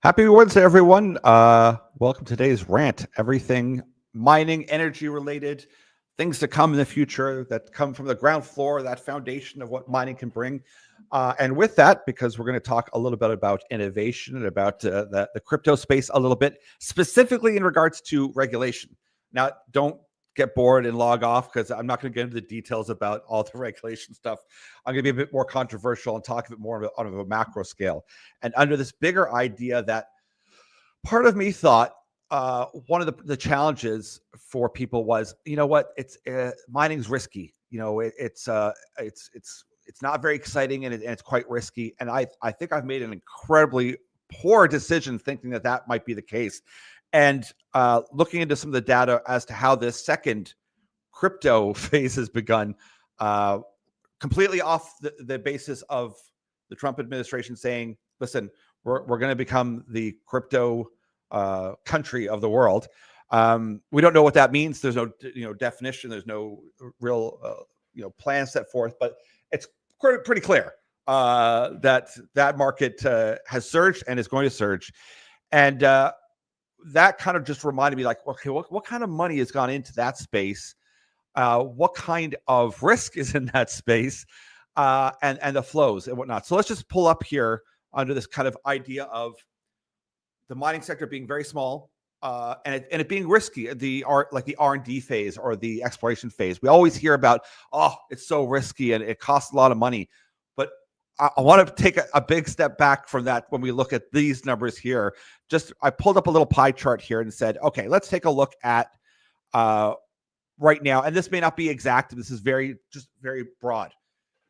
Happy Wednesday, everyone. Welcome to today's rant. Everything mining, energy related, things to come in the future that come from the ground floor, that foundation of what mining can bring. And with that, because we're going to talk a little bit about innovation and about the crypto space a little bit, specifically in regards to regulation. Now, don't get bored and log off because I'm not going to get into the details about all the regulation stuff. I'm going to be a bit more controversial and talk a bit more on a macro scale. And under this bigger idea that part of me thought one of the challenges for people was, you know what, it's mining's risky. You know, it's not very exciting and it's quite risky. And I think I've made an incredibly poor decision thinking that might be the case. And looking into some of the data as to how this second crypto phase has begun, completely off the basis of the Trump administration saying, listen, we're going to become the crypto country of the world. We don't know what that means. There's no definition. There's no real plan set forth, but it's pretty clear that market has surged and is going to surge. And that kind of just reminded me, like, okay, what kind of money has gone into that space? What kind of risk is in that space, and the flows and whatnot. So let's just pull up here under this kind of idea of the mining sector being very small, and it being risky. The R&D phase or the exploration phase. We always hear about, oh, it's so risky and it costs a lot of money. But I want to take a big step back from that when we look at these numbers here. I pulled up a little pie chart here and said, okay, let's take a look at right now. And this may not be exact. This is very broad.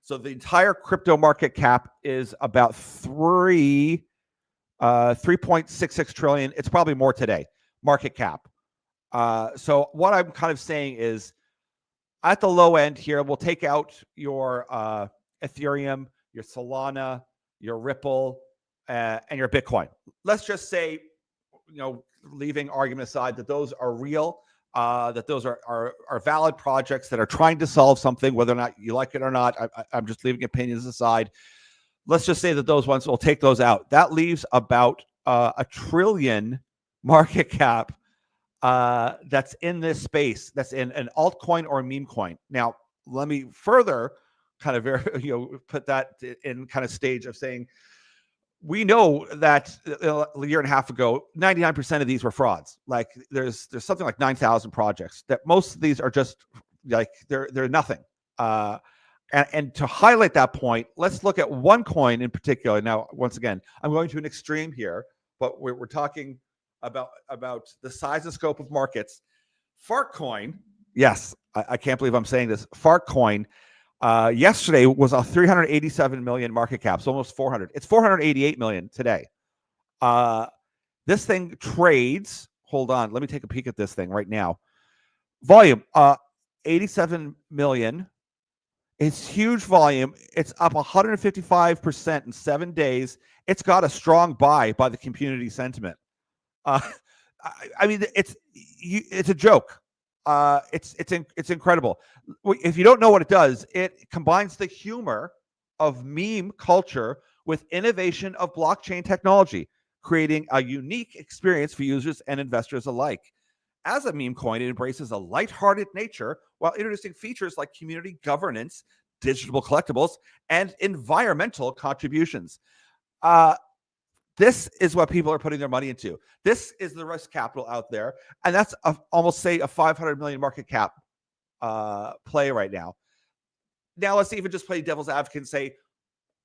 So the entire crypto market cap is about 3.66 trillion. It's probably more today, market cap. So what I'm kind of saying is, at the low end here, we'll take out your Ethereum, your Solana, your Ripple, and your Bitcoin. Let's just say, leaving argument aside, that those are real, that those are valid projects that are trying to solve something, whether or not you like it or not. I'm just leaving opinions aside. Let's just say that those ones, we'll take those out. That leaves about $1 trillion market cap that's in this space, that's in an altcoin or a meme coin. Now, let me further kind of put that in kind of stage of saying, we know that a year and a half ago, 99% of these were frauds. Like there's something like 9,000 projects that most of these are just like they're nothing. And to highlight that point, let's look at one coin in particular. Now, once again, I'm going to an extreme here, but we're talking about the size and scope of markets. Fartcoin, yes, I can't believe I'm saying this. Fartcoin yesterday was a 387 million market cap, so almost 400. It's 488 million today. This thing trades. Hold on, let me take a peek at this thing right now. Volume, 87 million. It's huge volume. It's up 155% in 7 days. It's got a strong buy by the community sentiment. I mean, it's a joke. It's incredible. If you don't know what it does, it combines the humor of meme culture with innovation of blockchain technology, creating a unique experience for users and investors alike. As a meme coin, it embraces a lighthearted nature while introducing features like community governance, digital collectibles, and environmental contributions. This is what people are putting their money into. This is the risk capital out there, and that's almost, say, a 500 million market cap play right now. Now, let's even just play devil's advocate and say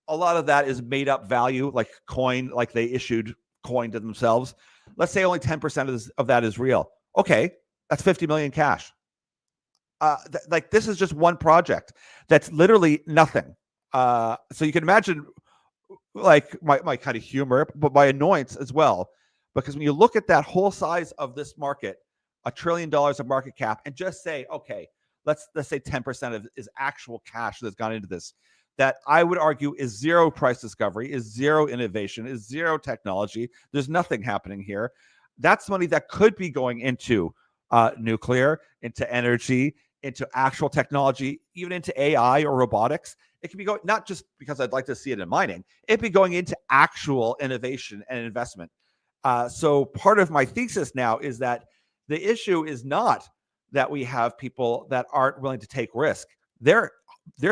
a lot of that is made up value, like coin, like they issued coin to themselves. Let's say only 10% of that is real. Okay, that's 50 million cash. Like this is just one project that's literally nothing. So you can imagine like my kind of humor, but my annoyance as well, because when you look at that whole size of this market, $1 trillion of market cap, and just say, okay, let's say 10% is actual cash that's gone into this, that I would argue is zero price discovery, is zero innovation, is zero technology. There's nothing happening here. That's money that could be going into nuclear, into energy, into actual technology, even into AI or robotics. It can be going, not just because I'd like to see it in mining, it'd be going into actual innovation and investment. So part of my thesis now is that the issue is not that we have people that aren't willing to take risk. They're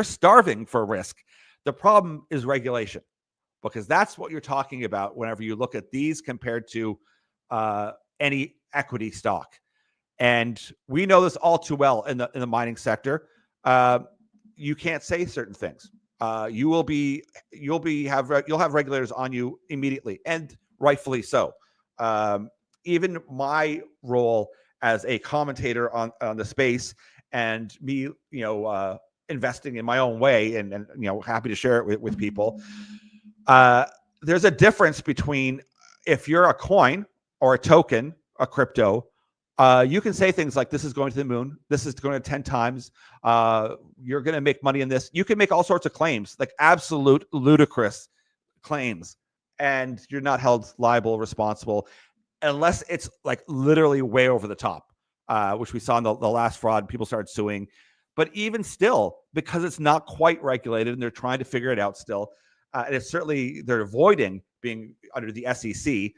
starving for risk. The problem is regulation, because that's what you're talking about whenever you look at these compared to any equity stock. And we know this all too well in the mining sector. You can't say certain things. You'll have regulators on you immediately, and rightfully so. Even my role as a commentator on the space, and me, investing in my own way, and happy to share it with people. There's a difference between if you're a coin or a token, a crypto. You can say things like, this is going to the moon, this is going to 10 times, you're going to make money in this. You can make all sorts of claims, like absolute ludicrous claims, and you're not held liable, responsible, unless it's like literally way over the top, which we saw in the last fraud. People started suing. But even still, because it's not quite regulated and they're trying to figure it out still, and it's certainly they're avoiding being under the SEC,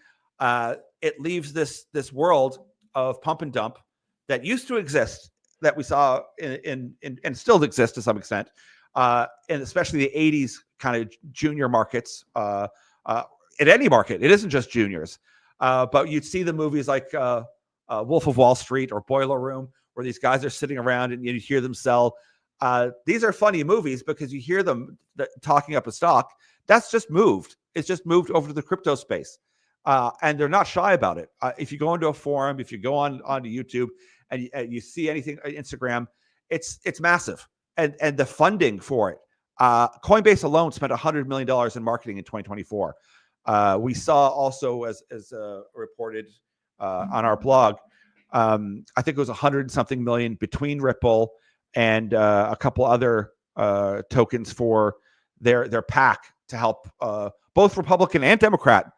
it leaves this world of pump and dump that used to exist, that we saw in and still exists to some extent, and especially the 80s kind of junior markets, in any market. It isn't just juniors, but you'd see the movies like Wolf of Wall Street or Boiler Room, where these guys are sitting around and you hear them sell. These are funny movies because you hear them talking up a stock. That's just moved. It's just moved over to the crypto space. And they're not shy about it. If you go into a forum, if you go onto YouTube and you see anything on Instagram, it's massive. And the funding for it. Coinbase alone spent $100 million in marketing in 2024. We saw also, as reported on our blog, I think it was 100-something million between Ripple and a couple other tokens for their PAC to help both Republican and Democrat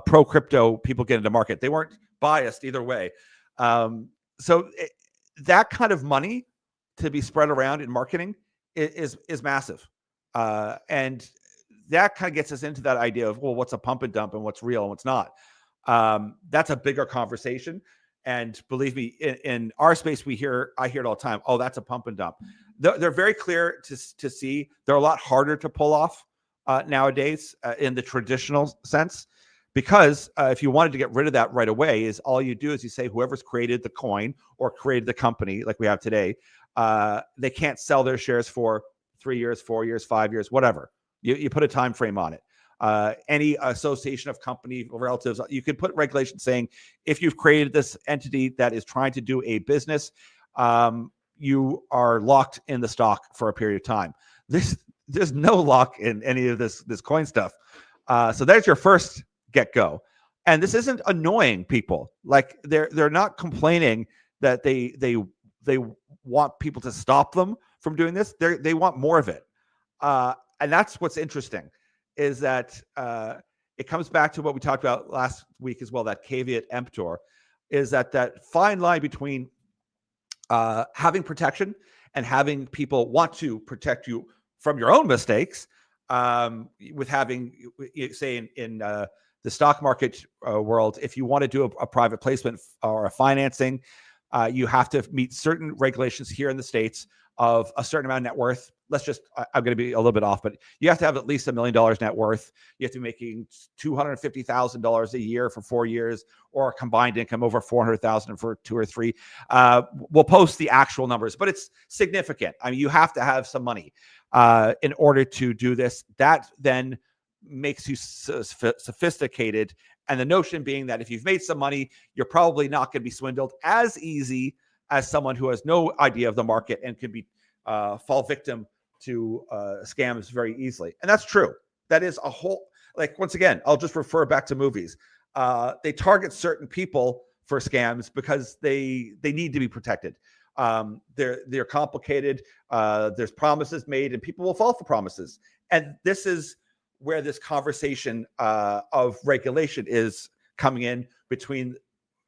pro crypto people get into market. They weren't biased either way. So that kind of money to be spread around in marketing is massive. And that kind of gets us into that idea of, well, what's a pump and dump and what's real and what's not. That's a bigger conversation. And believe me, in our space, I hear it all the time. Oh, that's a pump and dump. They're very clear to see. They're a lot harder to pull off nowadays in the traditional sense, because if you wanted to get rid of that right away, is all you do is you say whoever's created the coin or created the company like we have today, they can't sell their shares for 3 years, 4 years, 5 years, whatever. You put a time frame on it. Any association of company relatives, you can put regulations saying if you've created this entity that is trying to do a business, you are locked in the stock for a period of time. There's no lock in any of this coin stuff. So there's your first get-go. And this isn't annoying people. Like they're not complaining that they want people to stop them from doing this. They want more of it. And that's what's interesting, is that it comes back to what we talked about last week as well, that caveat emptor, is that fine line between having protection and having people want to protect you from your own mistakes, with having, say, in the stock market world, if you want to do a private placement or a financing, you have to meet certain regulations here in the States of a certain amount of net worth. I'm going to be a little bit off, but you have to have at least $1 million net worth. You have to be making $250,000 a year for 4 years, or a combined income over $400,000 for 2 or 3. We'll post the actual numbers, but it's significant. I mean, you have to have some money in order to do this. That then makes you sophisticated. And the notion being that if you've made some money, you're probably not going to be swindled as easy as someone who has no idea of the market and can be fall victim to scams very easily. And that's true. That is a whole, like, once again, I'll just refer back to movies. They target certain people for scams because they need to be protected. They're complicated. There's promises made, and people will fall for promises. And this is where this conversation of regulation is coming in between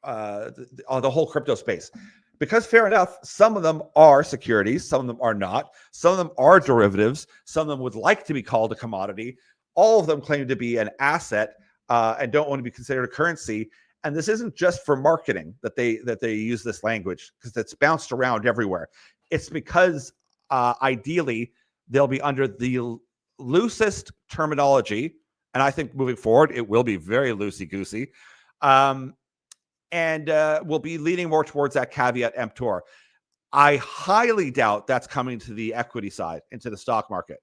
the whole crypto space. Because fair enough, some of them are securities, some of them are not. Some of them are derivatives. Some of them would like to be called a commodity. All of them claim to be an asset and don't want to be considered a currency. and this isn't just for marketing that they use this language, because it's bounced around everywhere. It's because ideally they'll be under the loosest terminology, and I think moving forward it will be very loosey goosey, and we'll be leaning more towards that caveat emptor. I highly doubt that's coming to the equity side, into the stock market.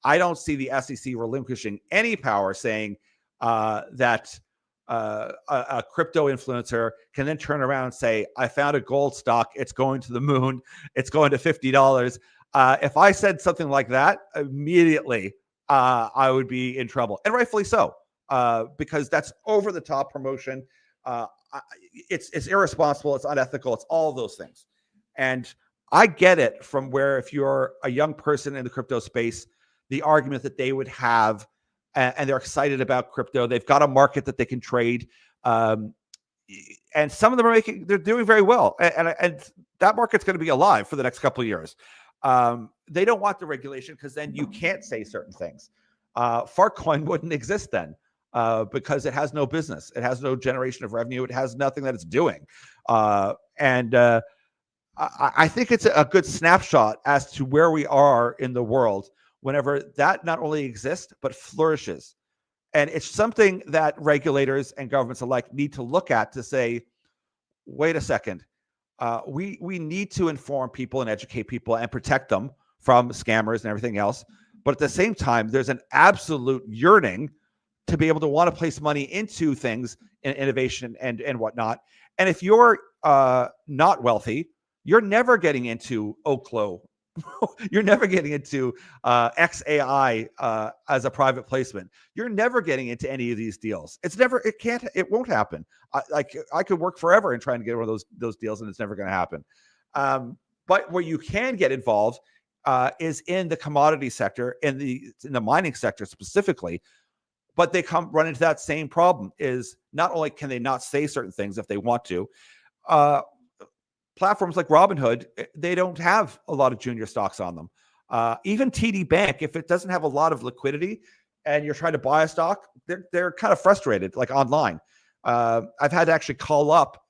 I don't see the SEC relinquishing any power, saying that a crypto influencer can then turn around and say, I found a gold stock, it's going to the moon, it's going to $50. If I said something like that, immediately I would be in trouble, and rightfully so, because that's over the top promotion. It's irresponsible, it's unethical, it's all those things. And I get it from where, if you're a young person in the crypto space, the argument that they would have, and they're excited about crypto, they've got a market that they can trade, and some of them they're doing very well, and that market's going to be alive for the next couple of years. They don't want the regulation, because then you can't say certain things. Fartcoin wouldn't exist then, because it has no business, it has no generation of revenue, it has nothing that it's doing, and I think it's a good snapshot as to where we are in the world whenever that not only exists but flourishes. And it's something that regulators and governments alike need to look at, to say, wait a second, we need to inform people and educate people and protect them from scammers and everything else. But at the same time, there's an absolute yearning to be able to want to place money into things in innovation and whatnot. And if you're not wealthy, you're never getting into Oklo. You're never getting into XAI as a private placement. You're never getting into any of these deals. It won't happen. I could work forever in trying to get one of those deals, and it's never going to happen. But where you can get involved is in the commodity sector, in the mining sector specifically. But they run into that same problem: is not only can they not say certain things if they want to, platforms like Robinhood, they don't have a lot of junior stocks on them. Even TD Bank, if it doesn't have a lot of liquidity and you're trying to buy a stock, they're kind of frustrated, like online. I've had to actually call up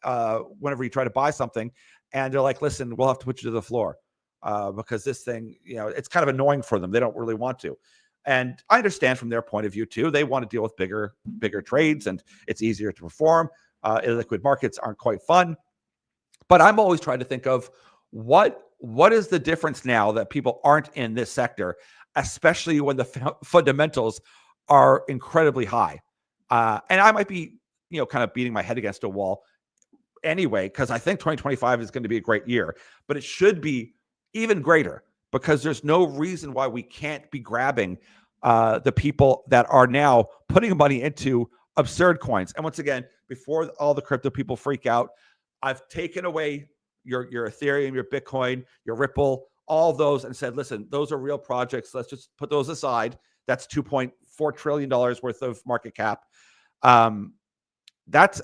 whenever you try to buy something, and they're like, listen, we'll have to put you to the floor because this thing, it's kind of annoying for them. They don't really want to. And I understand from their point of view too. They want to deal with bigger trades, and it's easier to perform. Illiquid markets aren't quite fun. But I'm always trying to think of what is the difference now that people aren't in this sector, especially when the fundamentals are incredibly high. And I might be, kind of beating my head against a wall anyway, because I think 2025 is going to be a great year, but it should be even greater, because there's no reason why we can't be grabbing the people that are now putting money into absurd coins. And once again, before all the crypto people freak out, I've taken away your Ethereum, your Bitcoin, your Ripple, all those, and said, listen, those are real projects. Let's just put those aside. That's $2.4 trillion worth of market cap. That's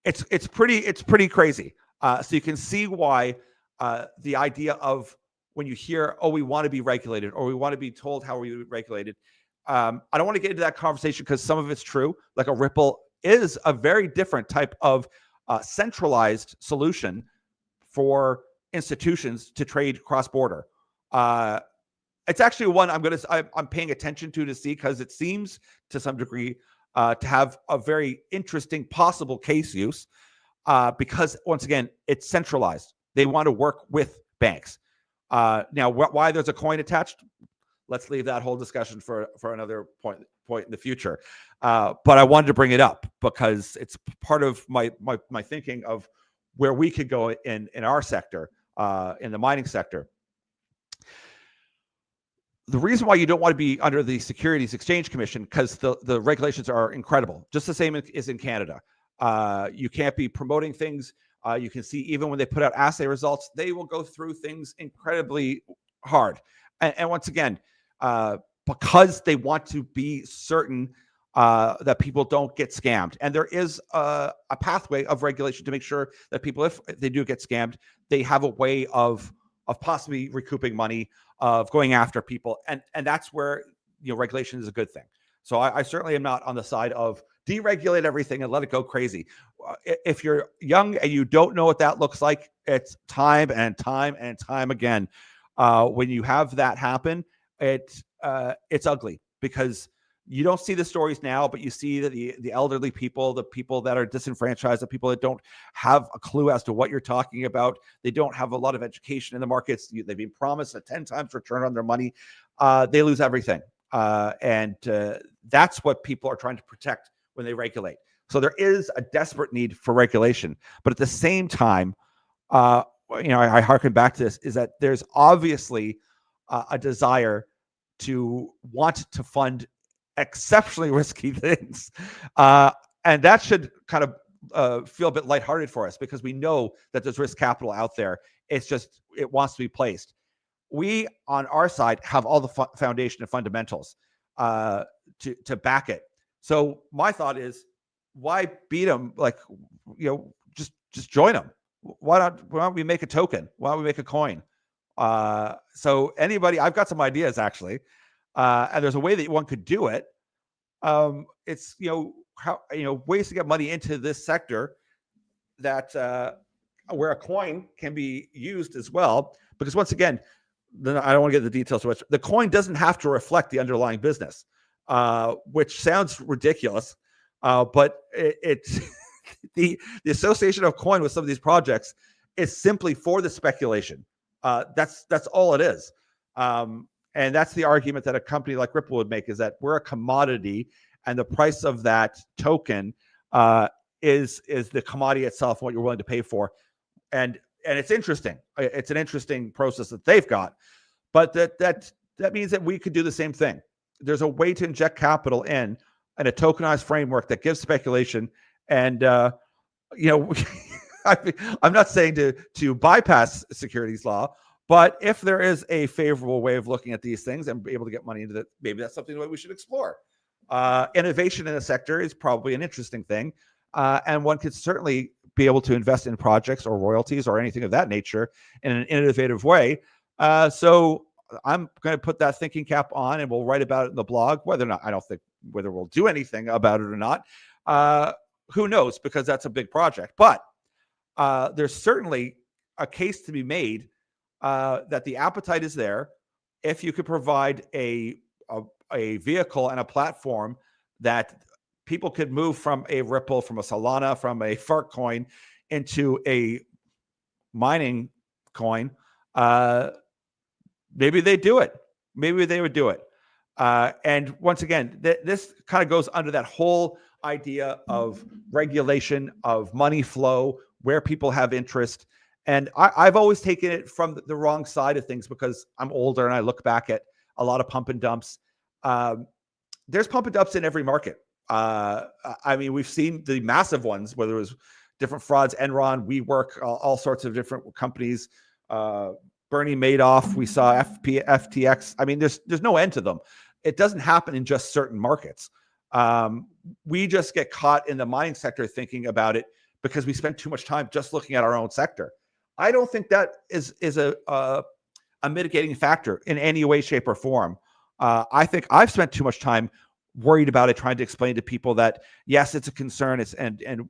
it's pretty crazy. So you can see why the idea of, when you hear, oh, we want to be regulated, or we want to be told how we regulated. I don't want to get into that conversation, because some of it's true. Like a Ripple is a very different type of centralized solution for institutions to trade cross-border. It's actually one I'm paying attention to see, because it seems to some degree to have a very interesting possible case use, because once again, it's centralized. They want to work with banks. Now, why there's a coin attached, let's leave that whole discussion for another point in the future. But I wanted to bring it up because it's part of my thinking of where we could go in our sector, in the mining sector. The reason why you don't want to be under the Securities Exchange Commission, because the regulations are incredible, just the same as in Canada. You can't be promoting things. You can see even when they put out assay results, they will go through things incredibly hard. And once again, because they want to be certain that people don't get scammed. And there is a pathway of regulation to make sure that people, if they do get scammed, they have a way of possibly recouping money, of going after people. And that's where, regulation is a good thing. So I certainly am not on the side of deregulate everything and let it go crazy. If you're young and you don't know what that looks like, it's time and time and time again. When you have that happen, it's ugly because you don't see the stories now, but you see that the elderly people, the people that are disenfranchised, the people that don't have a clue as to what you're talking about. They don't have a lot of education in the markets. They've been promised a 10 times return on their money. They lose everything. And that's what people are trying to protect when they regulate. So there is a desperate need for regulation. But at the same time, I hearken back to this, is that there's obviously a desire to want to fund exceptionally risky things. And that should kind of feel a bit lighthearted for us because we know that there's risk capital out there. It's just, it wants to be placed. We, on our side, have all the foundation and fundamentals to back it. So my thought is, why beat them? Just join them. Why don't we make a token? Why don't we make a coin? So anybody, I've got some ideas actually. And there's a way that one could do it. It's ways to get money into this sector that where a coin can be used as well. Because once again, I don't want to get into the details too much. The coin doesn't have to reflect the underlying business, which sounds ridiculous, but it's the association of coin with some of these projects is simply for the speculation. That's all it is. And that's the argument that a company like Ripple would make, is that we're a commodity and the price of that token is the commodity itself, what you're willing to pay for. And it's interesting. It's an interesting process that they've got, but that means that we could do the same thing. There's a way to inject capital in a tokenized framework that gives speculation. And I'm not saying to bypass securities law, but if there is a favorable way of looking at these things and be able to get money into that, maybe that's something that we should explore. Innovation in the sector is probably an interesting thing. And one could certainly be able to invest in projects or royalties or anything of that nature in an innovative way. So I'm going to put that thinking cap on, and we'll write about it in the blog. Whether or not, I don't think whether we'll do anything about it or not. Who knows? Because that's a big project. But there's certainly a case to be made that the appetite is there if you could provide a vehicle and a platform that people could move from a Ripple, from a Solana, from a Fark coin into a mining coin. Maybe they do it. Maybe they would do it. And once again, this kind of goes under that whole idea of regulation, of money flow, where people have interest. And I've always taken it from the wrong side of things because I'm older and I look back at a lot of pump and dumps. There's pump and dumps in every market. I mean, we've seen the massive ones, whether it was different frauds, Enron, WeWork, all sorts of different companies, Bernie Madoff, we saw FTX. I mean, there's no end to them. It doesn't happen in just certain markets. We just get caught in the mining sector thinking about it because we spend too much time just looking at our own sector. I don't think that is a mitigating factor in any way, shape, or form. I think I've spent too much time worried about it, trying to explain to people that yes, it's a concern, and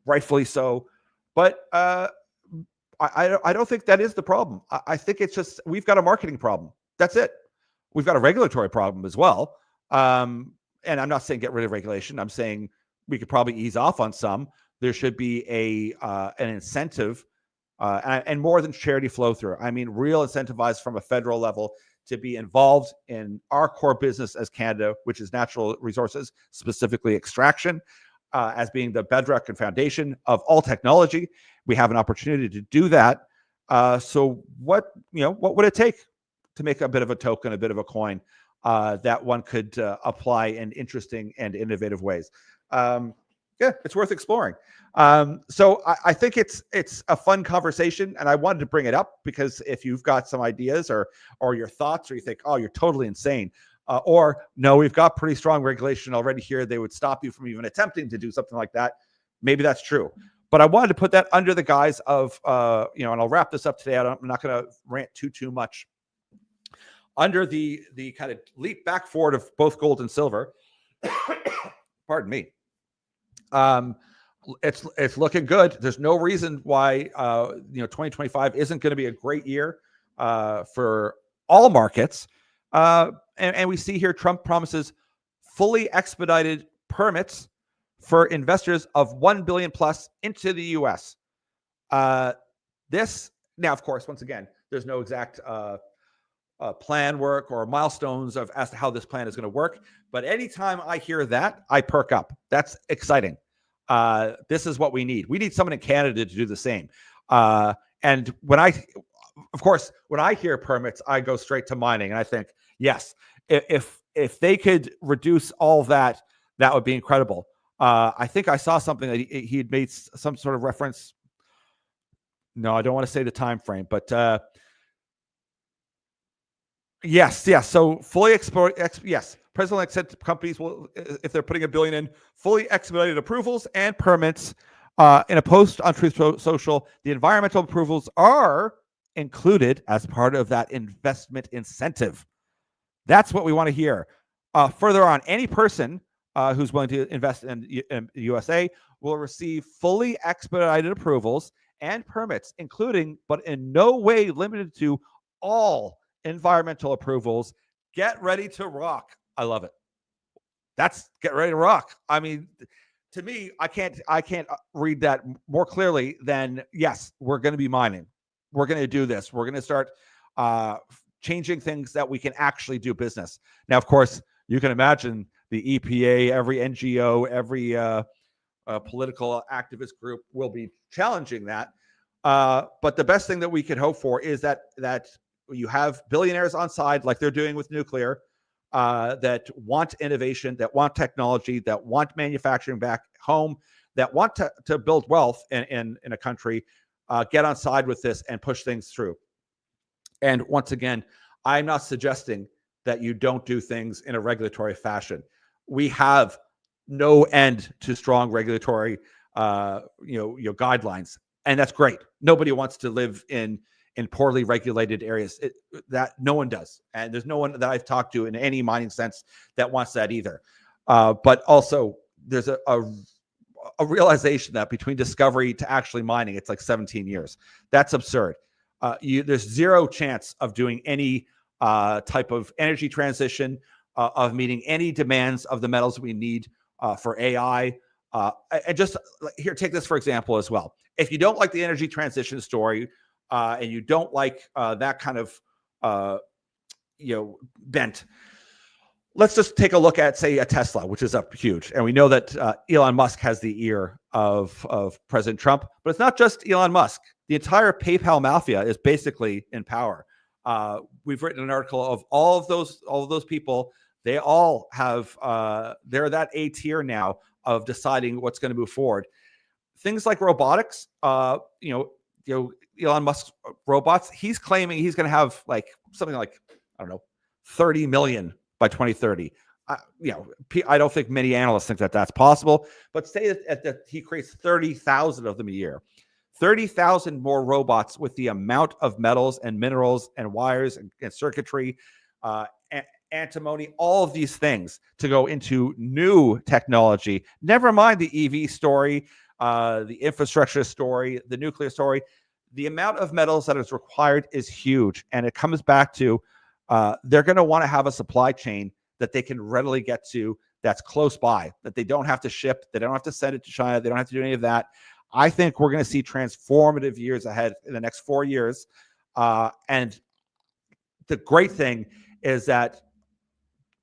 rightfully so, but I don't think that is the problem. I think it's just we've got a marketing problem. That's it. We've got a regulatory problem as well. And I'm not saying get rid of regulation. I'm saying we could probably ease off on some. There should be an incentive and more than charity flow through. I mean, real incentivized from a federal level to be involved in our core business as Canada, which is natural resources, specifically extraction, as being the bedrock and foundation of all technology. We have an opportunity to do that. So what would it take to make a bit of a token, a bit of a coin that one could apply in interesting and innovative ways? Yeah, it's worth exploring. So I think it's a fun conversation, and I wanted to bring it up because if you've got some ideas or your thoughts, or you think, oh, you're totally insane, or no, we've got pretty strong regulation already here, they would stop you from even attempting to do something like that. Maybe that's true. But I wanted to put that under the guise of, and I'll wrap this up today. I'm not going to rant too much. Under the kind of leap back forward of both gold and silver, Pardon me. It's looking good. There's no reason why 2025 isn't going to be a great year for all markets. And we see here Trump promises fully expedited permits for investors of 1 billion plus into the U.S. This now, of course, once again, there's no exact plan work or milestones as to how this plan is going to work. But anytime I hear that, I perk up. That's exciting. This is what we need. We need someone in Canada to do the same. And when I hear permits, I go straight to mining, and I think, yes, if they could reduce all that, that would be incredible. I think I saw something that he had made some sort of reference. No, I don't want to say the time frame, but yes. So fully export. Yes, President said companies will, if they're putting $1 billion in, fully expedited approvals and permits. In a post on Truth Social, the environmental approvals are included as part of that investment incentive. That's what we want to hear. Further on, any person who's willing to invest in the USA will receive fully expedited approvals and permits, including, but in no way limited to, all environmental approvals. Get ready to rock. I love it. That's get ready to rock. I mean, to me, I can't read that more clearly than, yes, we're going to be mining. We're going to do this. We're going to start changing things that we can actually do business. Now, of course, you can imagine the EPA, every NGO, every political activist group will be challenging that. But the best thing that we could hope for is that you have billionaires on side, like they're doing with nuclear, that want innovation, that want technology, that want manufacturing back home, that want to build wealth in a country, get on side with this and push things through. And once again, I'm not suggesting that you don't do things in a regulatory fashion. We have no end to strong regulatory guidelines, and that's great. Nobody wants to live in poorly regulated areas. That no one does, and there's no one that I've talked to in any mining sense that wants that either. But also, there's a realization that between discovery to actually mining, it's like 17 years. That's absurd. There's zero chance of doing any type of energy transition, of meeting any demands of the metals we need for AI. And just here, take this for example as well. If you don't like the energy transition story, and you don't like that kind of bent, let's just take a look at, say, a Tesla, which is up huge. And we know that Elon Musk has the ear of President Trump, but it's not just Elon Musk. The entire PayPal mafia is basically in power. We've written an article of all of those people. They all have they're that A tier now of deciding what's going to move forward. Things like robotics, Elon Musk's robots, he's claiming he's going to have like something like, I don't know, 30 million by 2030. I don't think many analysts think that that's possible, but say that he creates 30,000 of them a year. 30,000 more robots with the amount of metals and minerals and wires and circuitry, antimony, all of these things to go into new technology. Never mind the EV story, the infrastructure story, the nuclear story. The amount of metals that is required is huge. And it comes back to they're going to want to have a supply chain that they can readily get to, that's close by, that they don't have to ship, they don't have to send it to China, they don't have to do any of that. I think we're going to see transformative years ahead in the next 4 years. And the great thing is that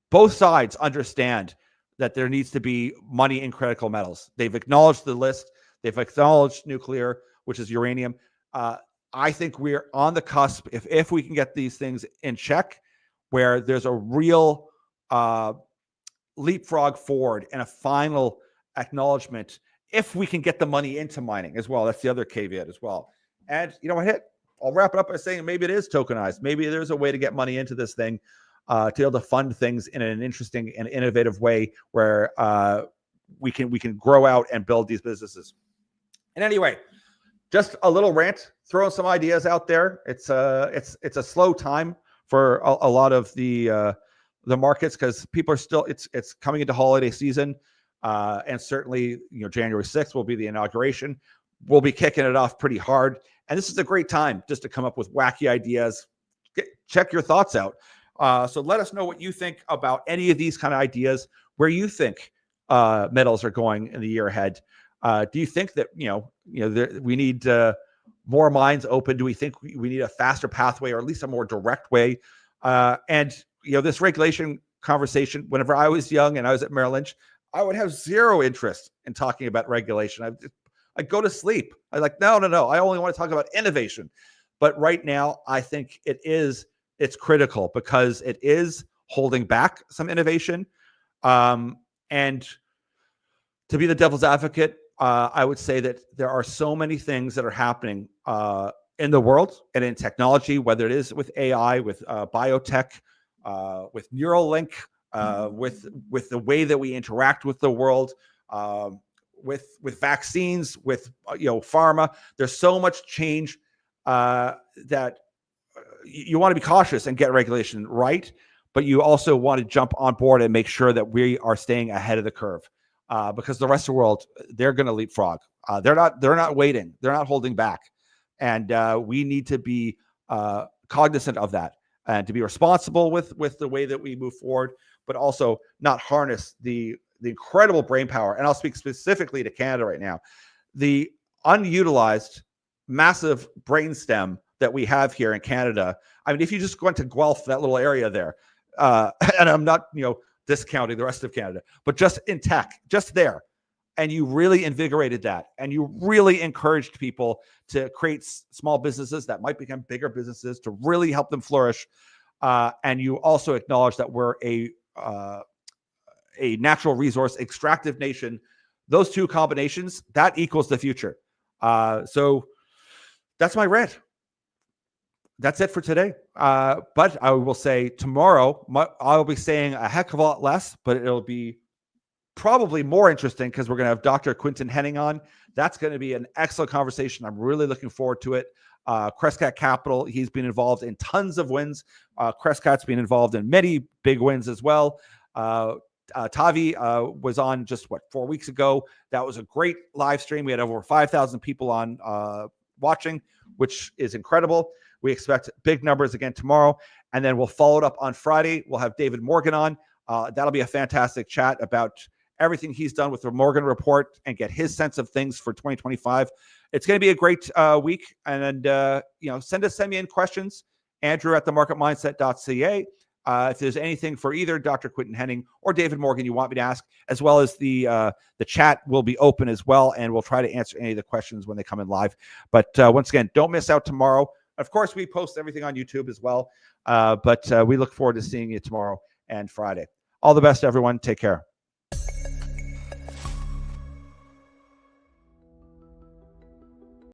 both sides understand that there needs to be money in critical metals. They've acknowledged the list. They've acknowledged nuclear, which is uranium. I think we're on the cusp, if we can get these things in check, where there's a real leapfrog forward and a final acknowledgement, if we can get the money into mining as well. That's the other caveat as well. And you know what, I'll wrap it up by saying maybe it is tokenized. Maybe there's a way to get money into this thing, to be able to fund things in an interesting and innovative way where we can grow out and build these businesses. And anyway, just a little rant, throwing some ideas out there. It's a slow time for a lot of the markets because people are still, it's coming into holiday season. And certainly, January 6th will be the inauguration. We'll be kicking it off pretty hard. And this is a great time just to come up with wacky ideas. Check your thoughts out. So let us know what you think about any of these kind of ideas, where you think metals are going in the year ahead. Do you think that, we need more minds open? Do we think we need a faster pathway, or at least a more direct way? And this regulation conversation, whenever I was young and I was at Merrill Lynch, I would have zero interest in talking about regulation. I'd go to sleep. I'm like, no. I only want to talk about innovation. But right now, I think it's critical, because it is holding back some innovation. And to be the devil's advocate, I would say that there are so many things that are happening in the world and in technology, whether it is with AI, with biotech, with Neuralink, with the way that we interact with the world, with vaccines, with pharma. There's so much change that you want to be cautious and get regulation right, but you also want to jump on board and make sure that we are staying ahead of the curve, because the rest of the world, they're going to leapfrog. They're not waiting. They're not holding back, and we need to be cognizant of that, and to be responsible with the way that we move forward, but also not harness the incredible brain power. And I'll speak specifically to Canada right now, the unutilized massive brainstem that we have here in Canada. I mean, if you just went to Guelph, that little area there, and I'm not, discounting the rest of Canada, but just in tech, just there, and you really invigorated that, and you really encouraged people to create small businesses that might become bigger businesses, to really help them flourish. And you also acknowledge that we're a natural resource extractive nation. Those two combinations, that equals the future. So that's my rant. That's it for today. But I will say tomorrow, I'll be saying a heck of a lot less, but it'll be probably more interesting, because we're going to have Dr. Quinton Henning on. That's going to be an excellent conversation. I'm really looking forward to it. Crescat Capital, he's been involved in tons of wins. Crescat's been involved in many big wins as well. Tavi was on just 4 weeks ago. That was a great live stream. We had over 5,000 people on watching, which is incredible. We expect big numbers again tomorrow, and then we'll follow it up on Friday. We'll have David Morgan on. That'll be a fantastic chat about everything he's done with the Morgan Report and get his sense of things for 2025. It's going to be a great week. And send me in questions, Andrew@themarketmindset.ca. If there's anything for either Dr. Quinton Henning or David Morgan you want me to ask, as well as the chat will be open as well, and we'll try to answer any of the questions when they come in live. But once again, don't miss out tomorrow. Of course, we post everything on YouTube as well, but we look forward to seeing you tomorrow and Friday. All the best, everyone. Take care.